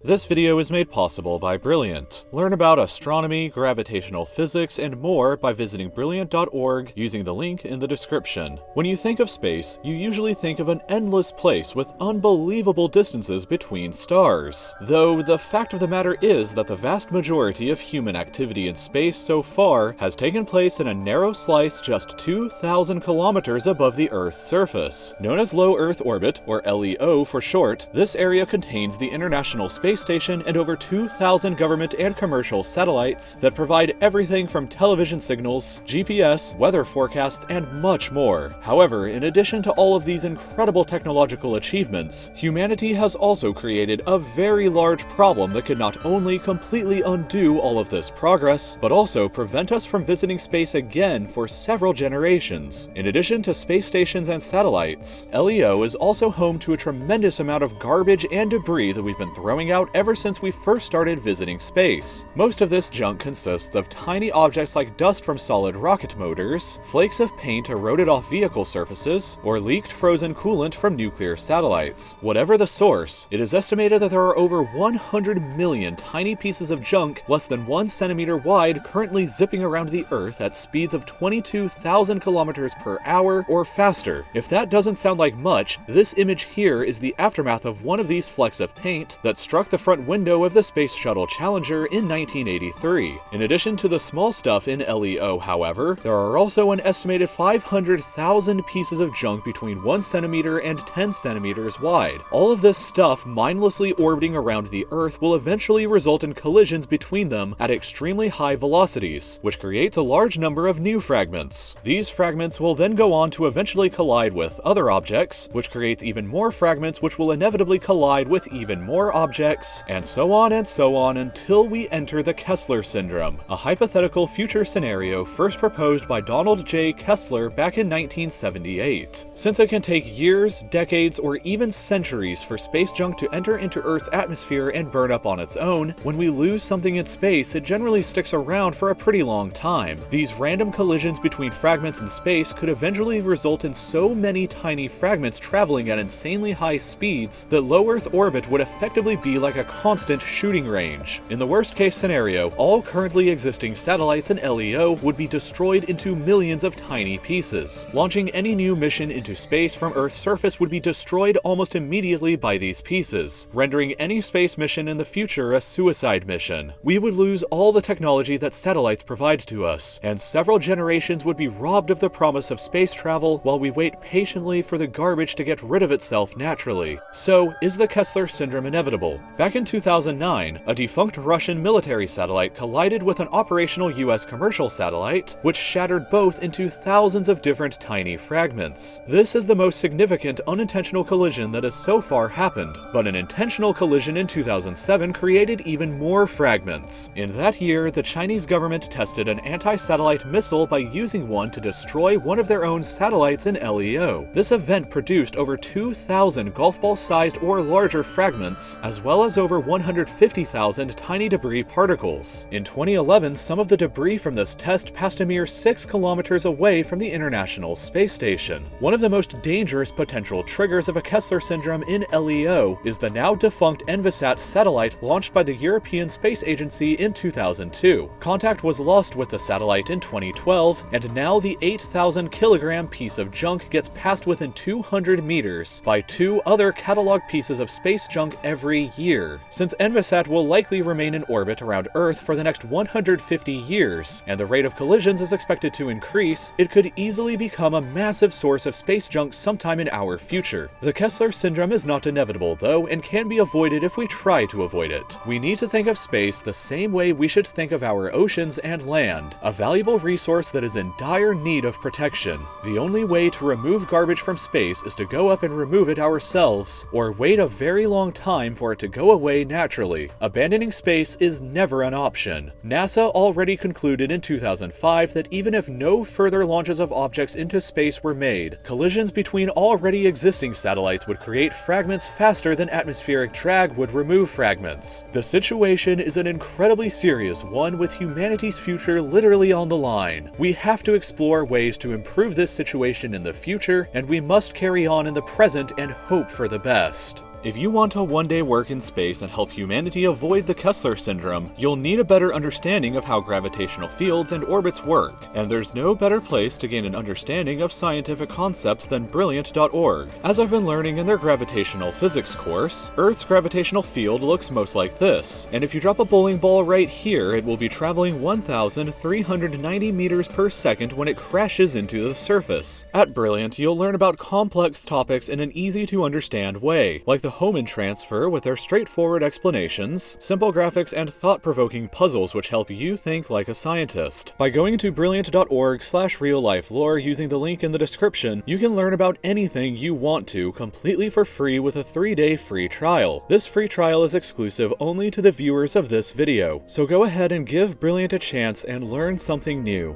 This video is made possible by Brilliant. Learn about astronomy, gravitational physics, and more by visiting brilliant.org using the link in the description. When you think of space, you usually think of an endless place with unbelievable distances between stars. Though the fact of the matter is that the vast majority of human activity in space so far has taken place in a narrow slice just 2,000 kilometers above the Earth's surface. Known as low Earth orbit, or LEO for short, this area contains the International Space Station and over 2,000 government and commercial satellites that provide everything from television signals, GPS, weather forecasts, and much more. However, in addition to all of these incredible technological achievements, humanity has also created a very large problem that could not only completely undo all of this progress, but also prevent us from visiting space again for several generations. In addition to space stations and satellites, LEO is also home to a tremendous amount of garbage and debris that we've been throwing out ever since we first started visiting space. Most of this junk consists of tiny objects like dust from solid rocket motors, flakes of paint eroded off vehicle surfaces, or leaked frozen coolant from nuclear satellites. Whatever the source, it is estimated that there are over 100 million tiny pieces of junk less than 1 centimeter wide currently zipping around the Earth at speeds of 22,000 kilometers per hour or faster. If that doesn't sound like much, this image here is the aftermath of one of these flecks of paint that struck the front window of the Space Shuttle Challenger in 1983. In addition to the small stuff in LEO, however, there are also an estimated 500,000 pieces of junk between 1 centimeter and 10 centimeters wide. All of this stuff mindlessly orbiting around the Earth will eventually result in collisions between them at extremely high velocities, which creates a large number of new fragments. These fragments will then go on to eventually collide with other objects, which creates even more fragments which will inevitably collide with even more objects, and so on until we enter the Kessler syndrome, a hypothetical future scenario first proposed by Donald J. Kessler back in 1978. Since it can take years, decades, or even centuries for space junk to enter into Earth's atmosphere and burn up on its own, when we lose something in space, it generally sticks around for a pretty long time. These random collisions between fragments in space could eventually result in so many tiny fragments traveling at insanely high speeds that low Earth orbit would effectively be like a constant shooting range. In the worst case scenario, all currently existing satellites in LEO would be destroyed into millions of tiny pieces. Launching any new mission into space from Earth's surface would be destroyed almost immediately by these pieces, rendering any space mission in the future a suicide mission. We would lose all the technology that satellites provide to us, and several generations would be robbed of the promise of space travel while we wait patiently for the garbage to get rid of itself naturally. So, is the Kessler syndrome inevitable? Back in 2009, a defunct Russian military satellite collided with an operational US commercial satellite, which shattered both into thousands of different tiny fragments. This is the most significant unintentional collision that has so far happened, but an intentional collision in 2007 created even more fragments. In that year, the Chinese government tested an anti-satellite missile by using one to destroy one of their own satellites in LEO. This event produced over 2,000 golf ball-sized or larger fragments, as well as over 150,000 tiny debris particles. In 2011, some of the debris from this test passed a mere 6 kilometers away from the International Space Station. One of the most dangerous potential triggers of a Kessler syndrome in LEO is the now defunct Envisat satellite launched by the European Space Agency in 2002. Contact was lost with the satellite in 2012, and now the 8,000 kilogram piece of junk gets passed within 200 meters by 2 other catalog pieces of space junk every year. Since Envisat will likely remain in orbit around Earth for the next 150 years, and the rate of collisions is expected to increase, it could easily become a massive source of space junk sometime in our future. The Kessler syndrome is not inevitable, though, and can be avoided if we try to avoid it. We need to think of space the same way we should think of our oceans and land, a valuable resource that is in dire need of protection. The only way to remove garbage from space is to go up and remove it ourselves, or wait a very long time for it to go away naturally. Abandoning space is never an option. NASA already concluded in 2005 that even if no further launches of objects into space were made, collisions between already existing satellites would create fragments faster than atmospheric drag would remove fragments. The situation is an incredibly serious one, with humanity's future literally on the line. We have to explore ways to improve this situation in the future, and we must carry on in the present and hope for the best. If you want to one day work in space and help humanity avoid the Kessler syndrome, you'll need a better understanding of how gravitational fields and orbits work, and there's no better place to gain an understanding of scientific concepts than Brilliant.org. As I've been learning in their gravitational physics course, Earth's gravitational field looks most like this, and if you drop a bowling ball right here, it will be traveling 1,390 meters per second when it crashes into the surface. At Brilliant, you'll learn about complex topics in an easy-to-understand way, like the Hohmann transfer with their straightforward explanations, simple graphics, and thought-provoking puzzles which help you think like a scientist. By going to Brilliant.org/real-life-lore using the link in the description, you can learn about anything you want to completely for free with a 3-day free trial. This free trial is exclusive only to the viewers of this video, so go ahead and give Brilliant a chance and learn something new.